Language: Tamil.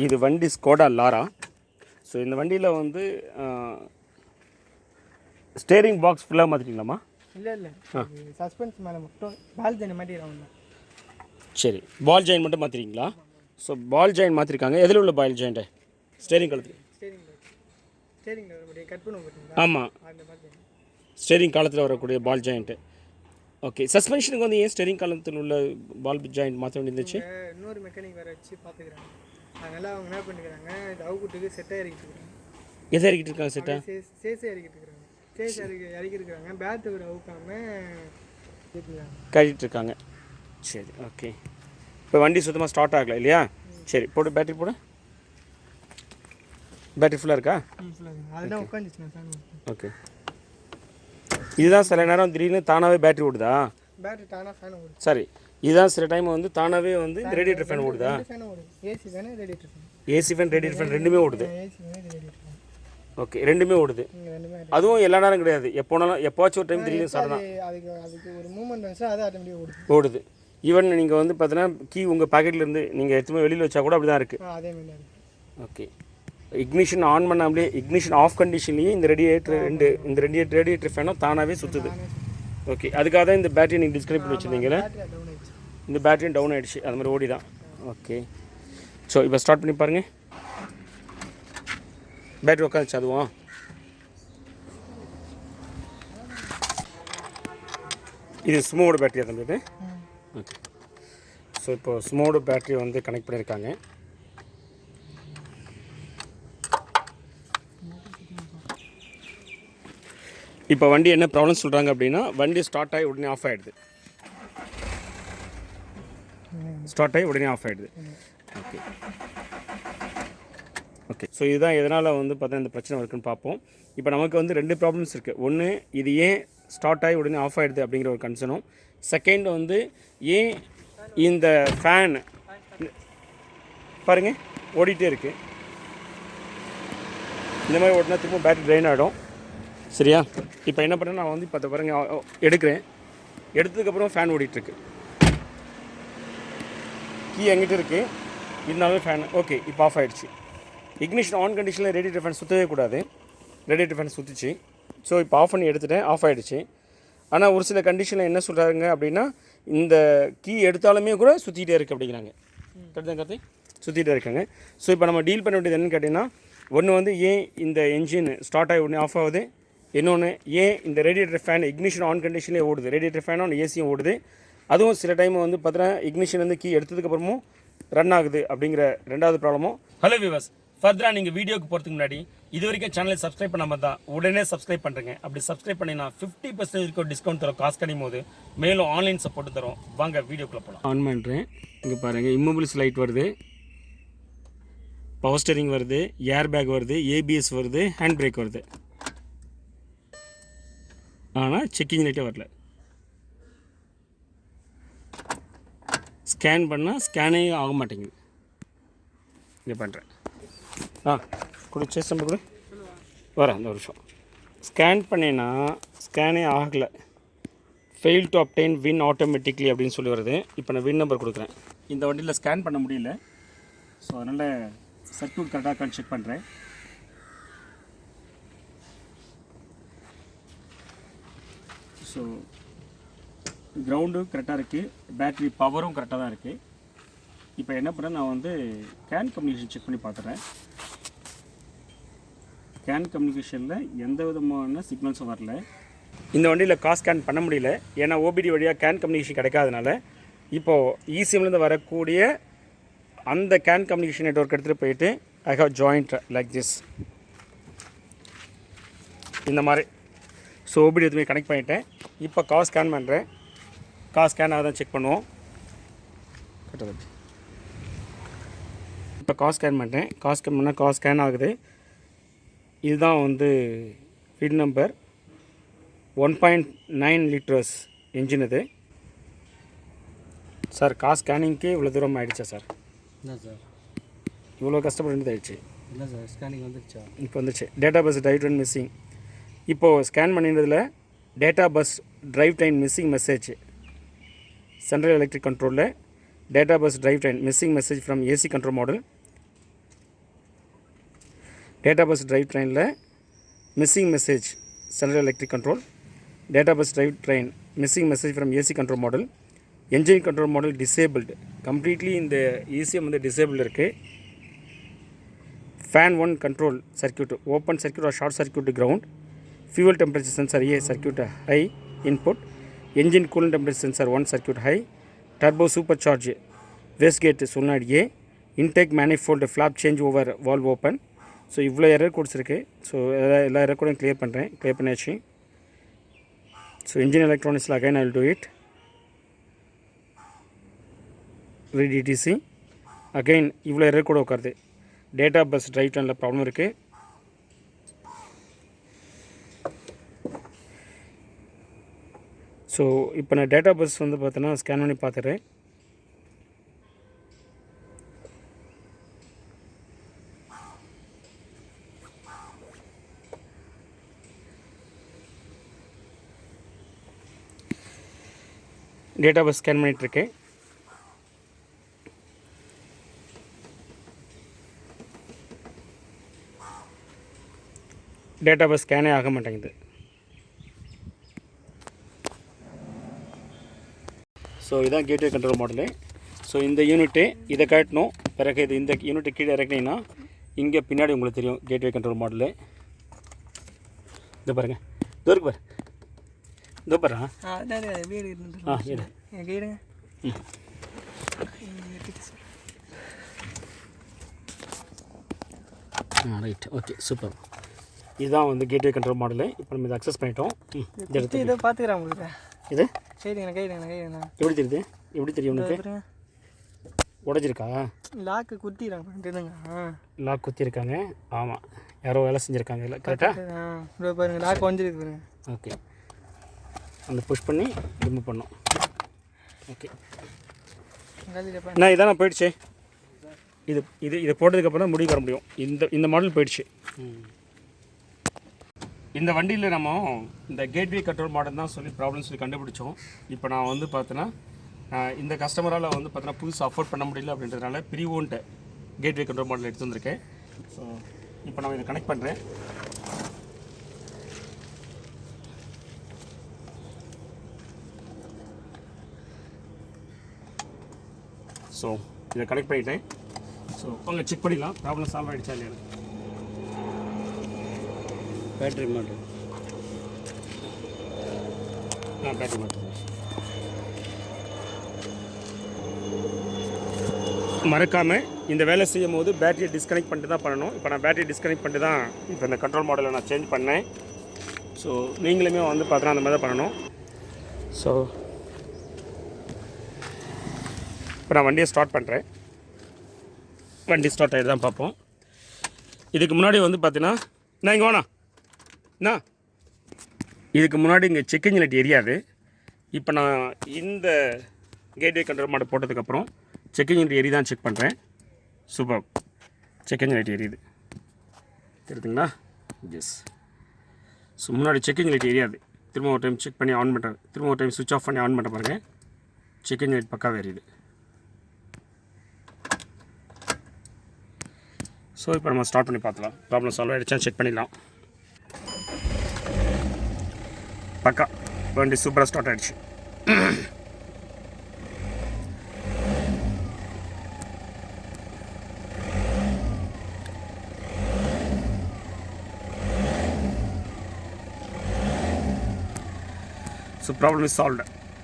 இது வண்டி ஸ்கோடா லாரா. ஸோ இந்த வண்டியில் வந்து ஸ்டேரிங் பாக்ஸ் ஃபுல்லாக மாற்றிட்டீங்களாம்மா? இல்லை சஸ்பென்ஸ் மேலே மட்டும் பால் ஜாயின் மாட்டிடுறாங்க. சரி, பால் ஜாயின் மட்டும் மாற்றிருக்கீங்களா? ஸோ பால் ஜாயின் மாற்றிருக்காங்க. எதில் உள்ள பால் ஜாயிண்ட்டு? ஸ்டேரிங் காலத்தில். ஸ்டேரிங் கட் பண்ணுவோம் பார்த்தீங்களா? ஆமாம், ஸ்டேரிங் காலத்தில் வரக்கூடிய பால் ஜாயிண்ட்டு. ஓகே, சஸ்பென்ஷனுக்கு வந்து ஏன் ஸ்டேரிங் காலத்தில் உள்ள பால் ஜாயிண்ட் மாற்ற வேண்டியிருந்துச்சு? இன்னொரு மெக்கானிக் வேறு வச்சு பார்த்துக்கிறாங்க. அதனால் அவங்க என்ன பண்ணிக்கிறாங்க, இது அவுக்குட்டுக்கு செட்டாக இறக்கிட்டு இருக்காங்க. எதை இறக்கிட்டு இருக்காங்க? செட்டாக சேஸை இறக்கிட்டு இருக்காங்க. சேஸ் இறக்கிருக்காங்க. பேட்டு கூட அவுக்காமல் கட்டிகிட்டு இருக்காங்க. சரி, ஓகே. இப்போ வண்டி சுத்தமாக ஸ்டார்ட் ஆகலை இல்லையா? சரி, போட்டு பேட்டரி போடு. பேட்டரி ஃபுல்லாக இருக்கா? அதெல்லாம் உட்காந்துச்சுண்ணா. ஓகே, இதுதான் சில நேரம் திடீர்னு தானாகவே பேட்டரி ஓடுதா? பேட்டரி தானாக ஃபேன் ஓடுது. சரி, இதுதான் சில டைம் வந்து தானாகவே வந்து இந்த ரேடியேட்டர் ஃபேன் ஓடுதா? AC fan radiator fan. AC fan radiator fan ரெண்டுமே ஓடுது. AC fan radiator fan. Okay, ரெண்டுமே ஓடுது. அதுவும் எல்லா நேரம் கிடையாது, எப்போனாலும் எப்போச்சும் ஒரு டைம் திடீர்னு சடனாக அதுக்கு ஒரு மூவ்மெண்ட் வந்துச்சா அது ஆட்டோமேட்டிக்காக ஓடுது. ஈவன் நீங்கள் வந்து பார்த்தீங்கன்னா கீ உங்கள் பாக்கெட்லேருந்து நீங்கள் எடுத்துமே வெளியில் வச்சா கூட அப்படி தான் இருக்குது. அதே மாதிரி இருக்குது. ஓகே, இக்னிஷன் ஆன் பண்ணாமலே இக்னிஷன் ஆஃப் கண்டிஷன்லேயே இந்த ரேடியேட்டர் ஃபேனும் தானாகவே சுற்றுது. ஓகே, அதுக்காக தான் இந்த பேட்டரி நீங்கள் டிஸ்கனெக்ட் பண்ணி வச்சுருந்தீங்களே, இந்த பேட்டரியும் டவுன் ஆகிடுச்சு. அது மாதிரி ஓடி தான். ஓகே, ஸோ இப்போ ஸ்டார்ட் பண்ணி பாருங்கள். பேட்டரி உட்காந்துச்சு அதுவும். இது ஸ்மோட பேட்டரியாக தந்தது. ஓகே, ஸோ இப்போ ஸ்மோட பேட்டரி வந்து கனெக்ட் பண்ணியிருக்காங்க. இப்போ வண்டி என்ன ப்ராப்ளம் சொல்கிறாங்க அப்படின்னா, வண்டி ஸ்டார்ட் ஆகி உடனே ஆஃப் ஆகிடுது. ஓகே ஓகே, ஸோ இதுதான் எதனால் வந்து பார்த்தா இந்த பிரச்சனை இருக்குன்னு பார்ப்போம். இப்போ நமக்கு வந்து ரெண்டு ப்ராப்ளம்ஸ் இருக்குது. ஒன்று, இது ஏன் ஸ்டார்ட் ஆகி உடனே ஆஃப் ஆகிடுது அப்படிங்கிற ஒரு கன்சர்னும். செகண்ட் வந்து ஏன் இந்த ஃபேன் பாருங்கள் ஓடிட்டே இருக்குது. இந்த மாதிரி ஓடினா திரும்ப பேட்டரி ட்ரைன் ஆகிடும். சரியா? இப்போ என்ன பண்ணேன், நான் வந்து இப்போ பாருங்கள் எடுக்கிறேன். எடுத்ததுக்கப்புறம் ஃபேன் ஓடிட்டுருக்கு. கீ எங்கிட்ட இருக்குது, இருந்தாலும் ஃபேன். ஓகே, இப்போ ஆஃப் ஆகிடுச்சு. இக்னிஷன் ஆன் கண்டிஷனில் ரேடியேட்டர் ஃபேன் சுற்றவே கூடாது. ரேடியேட்டர் ஃபேன் சுற்றிச்சு. ஸோ இப்போ ஆஃப் பண்ணி எடுத்துட்டேன், ஆஃப் ஆகிடுச்சு. ஆனால் ஒரு சில கண்டிஷனில் என்ன சொல்கிறாங்க அப்படின்னா, இந்த கீ எடுத்தாலுமே கூட சுற்றிக்கிட்டே இருக்குது அப்படிங்கிறாங்க. கரெக்டாக சுற்றிகிட்டே இருக்காங்க. ஸோ இப்போ நம்ம டீல் பண்ண வேண்டியது என்னென்னு கேட்டிங்கன்னா, ஒன்று வந்து ஏன் இந்த என்ஜின் ஸ்டார்ட் ஆகி உடனே ஆஃப் ஆகுது, இன்னொன்று ஏன் இந்த ரேடியேட்டர் ஃபேன் இக்னிஷன் ஆன் கண்டிஷன்லேயே ஓடுது, ரேடியேட்டர் ஃபேனும் ஏசியும் ஓடுது. அதுவும் சில டைம் வந்து பார்த்தீங்கன்னா இக்னிஷன் வந்து கீ எடுத்ததுக்கப்புறமும் ரன் ஆகுது அப்படிங்கிற ரெண்டாவது ப்ராப்ளமும். ஹலோ வியூவர்ஸ், ஃபர்தராக நீங்கள் வீடியோக்கு போகிறதுக்கு முன்னாடி இது வரைக்கும் சேனலை சப்ஸ்கிரைப் பண்ணாமல் தான் உடனே சப்ஸ்கிரைப் பண்ணுறேங்க. அப்படி சப்ஸ்கிரைப் பண்ணினா 50% வரைக்கும் டிஸ்கவுண்ட் தரும். காசு கிடைக்கும் போது மேலும் ஆன்லைன் சப்போர்ட் தரும். வாங்க வீடியோக்குள்ளே போகலாம். ஆன் பண்ணுறேன். இங்கே பாருங்கள், இம்மோபிலிஸ் லைட் வருது, பவர் ஸ்டீரிங் வருது, ஏர் பேக் வருது, ஏபிஎஸ் வருது, ஹேண்ட் பிரேக் வருது. ஆனால் செக்கிங் லைட்டே வரல. ஸ்கேன் பண்ணால் ஸ்கேனே ஆக மாட்டேங்குது. இங்கே பண்ணுறேன். சேஸ் நம்பர் கொடு. வரேன் அந்த வருஷம். ஸ்கேன் பண்ணேன்னா ஸ்கேனே ஆகலை. Fail to obtained win automatically அப்படின்னு சொல்லி வருது. இப்போ நான் வின் நம்பர் கொடுக்குறேன். இந்த வண்டியில் ஸ்கேன் பண்ண முடியல. ஸோ அதனால் சர்க்யூட் கரெக்டாக செக் பண்ணுறேன். ஸோ கிரவுண்டும் கரெக்டாக இருக்குது, பேட்ரி பவரும் கரெக்டாக தான் இருக்குது. இப்போ என்ன பண்ணேன், நான் வந்து கேன் கம்யூனிகேஷன் செக் பண்ணி பார்த்துறேன். கேன் கம்யூனிகேஷனில் எந்த விதமான சிக்னல்ஸும் வரல. இந்த வண்டியில் கார் ஸ்கேன் பண்ண முடியல, ஏன்னா ஓபிடி வழியாக கேன் கம்யூனிகேஷன் கிடைக்காதனால இப்போது இசிஎம்லேருந்து வரக்கூடிய அந்த கேன் கம்யூனிகேஷன் நெட்வொர்க் எடுத்துகிட்டு போயிட்டு I have joined like this, இந்த மாதிரி. ஸோ ஓபிடி எதுவுமே கனெக்ட் பண்ணிவிட்டேன். இப்போ கார் ஸ்கேன் பண்ணுறேன். கார் ஸ்கேன் ஆகுதான் செக் பண்ணுவோம். இப்போ கார் ஸ்கேன் பண்ணுறேன். கார் ஸ்கேன் பண்ணால் கார் ஸ்கேன் ஆகுது. இதுதான் வந்து வின் நம்பர். 1.9 லிட்டர்ஸ் என்ஜின் இது. சார் கார் ஸ்கேனிங்க்கு இவ்வளோ தூரம் ஆகிடுச்சா சார்? இல்லை சார், இவ்வளோ கஷ்டப்பட வேண்டியது ஆகிடுச்சு. இல்லை சார், ஸ்கேனிங் வந்துடுச்சா? இப்போ வந்துடுச்சு. Data bus drive time missing. இப்போது ஸ்கேன் பண்ணினதில் data bus drive time missing message. Central electric கண்ட்ரோலில் data bus drive time missing message from AC control module. Data bus drive ட்ரெயினில் missing message central electric control. Data bus drive train missing message from AC control module. Engine control module disabled, completely இந்த ECM வந்து டிசேபிள் இருக்குது. Fan 1 control circuit open circuit or short circuit ground. Fuel temperature sensor A circuit high input. Engine coolant temperature sensor 1 circuit high. Turbo super charge waste gate solenoid A. Intake manifold flap change over valve open. So இவ்வளோ எரர் கோட்ஸ் இருக்குது. ஸோ எல்லா எரர் கோடையும் கிளியர் பண்ணியாச்சு. So engine electronics again I will do it. read etc. again இவ்வளோ எரர் கூட உட்காருது. டேட்டா பஸ் டிரைவ் ட்ரெயினில் ப்ராப்ளம் இருக்குது. ஸோ இப்போ நான் டேட்டா பஸ் வந்து பார்த்தோன்னா ஸ்கேன் பண்ணி பார்த்துறேன். டேட்டா பஸ் ஸ்கேன் பண்ணிகிட்ருக்கேன். டேட்டா பஸ் ஸ்கேனே ஆக மாட்டேங்குது. ஸோ இதான் கேட்வே கண்ட்ரோல் மாடலு. ஸோ இந்த யூனிட்டு இதை காட்டணும். பிறகு இது இந்த யூனிட்டு கீழே இறக்குனீங்கன்னா இங்கே பின்னாடி உங்களுக்கு தெரியும் கேட்வே கண்ட்ரோல் மாடலு. இது பாருங்கள், இதோ இருக்கு பாரு, இதோ பாரு. Right, okay, super. இதுதான் வந்து கேட்வே கண்ட்ரோல் மாடலு. இப்போ நம்ம இதை அக்சஸ் பண்ணிட்டோம். இதை பார்த்துக்கிறேன் உங்களுக்கு. இது கைடுங்க எப்படி தெரியுது? எப்படி தெரியும் உனக்கு? உடஞ்சிருக்கா? லாக்கு குத்திடுறாங்க. லாக் குத்திருக்காங்க. ஆமாம், யாரோ வேலை செஞ்சுருக்காங்க. இல்லை கரெக்டாக பாருங்க, லாக் வந்துருக்கு பாருங்க. ஓகே, அந்த புஷ் பண்ணி ரிமூவ் பண்ணோம். ஓகே, நான் இதான் போயிடுச்சு. இது போட்டதுக்கப்புறம் தான் முடிவு வர முடியும். இந்த மாடல் போயிடுச்சு. இந்த வண்டியில் நம்ம இந்த கேட்வே கண்ட்ரோல் மாடல் தான் சொல்லி ப்ராப்ளம் சொல்லி கண்டுபிடிச்சோம். இப்போ நான் வந்து பார்த்தோன்னா இந்த கஸ்டமரால் வந்து பார்த்தோன்னா புதுசு அஃபோர்ட் பண்ண முடியல அப்படின்றதுனால pre owned gateway control model எடுத்து வந்திருக்கேன். ஸோ இப்போ நான் இதை கனெக்ட் பண்ணுறேன். ஸோ இதை கனெக்ட் பண்ணிட்டேன். ஸோ அவங்க செக் பண்ணிடலாம் ப்ராப்ளம் சால்வ் ஆகிடுச்சா இல்லையா. பேட்டரி மாடல் பேட்டரி மாடல் மறக்காமல் இந்த வேலை செய்யும் போது பேட்டரியை டிஸ்கனெக்ட் பண்ணிட்டு தான் பண்ணணும். இப்போ நான் பேட்டரி டிஸ்கனெக்ட் பண்ணிட்டு தான் இப்போ இந்த கண்ட்ரோல் மாடலை நான் சேஞ்ச் பண்ணேன். ஸோ நீங்களுமே வந்து பார்த்தோன்னா அந்த மாதிரி தான் பண்ணணும். ஸோ இப்போ நான் வண்டியை ஸ்டார்ட் பண்ணுறேன். வண்டி ஸ்டார்ட் ஆகிட்டு தான் பார்ப்போம். இதுக்கு முன்னாடி வந்து பார்த்தீங்கன்னா நான் இங்கே வேணா இதுக்கு முன்னாடி இங்கே செக் இன்ஜின் லைட் எரியாது. இப்போ நான் இந்த கேட்வே கண்ட்ரோல் மாடல் போட்டதுக்கப்புறம் செக் இன்ஜின் லைட் எரிதான் செக் பண்ணுறேன். சூப்பர், செக் இன்ஜின் லைட் எரியுது தெரியுதுங்களா? எஸ். ஸோ முன்னாடி செக் இன்ஜின் லைட் எரியாது. திரும்ப ஒரு டைம் செக் பண்ணி ஆன் பண்ணுறேன். திரும்ப ஒரு டைம் சுவிட்ச் ஆஃப் பண்ணி ஆன் பண்ண பாருங்கள், செக் இன்ஜின் லைட் பக்காவே எரியுது. ஸோ இப்போ நம்ம ஸ்டார்ட் பண்ணி பார்த்துலாம். ப்ராப்ளம் சால்வ் ஆகிடுச்சா செக் பண்ணிடலாம். பக்கா வண்டி சூப்பராக ஸ்டார்ட் ஆகிடுச்சு. So problem is solved.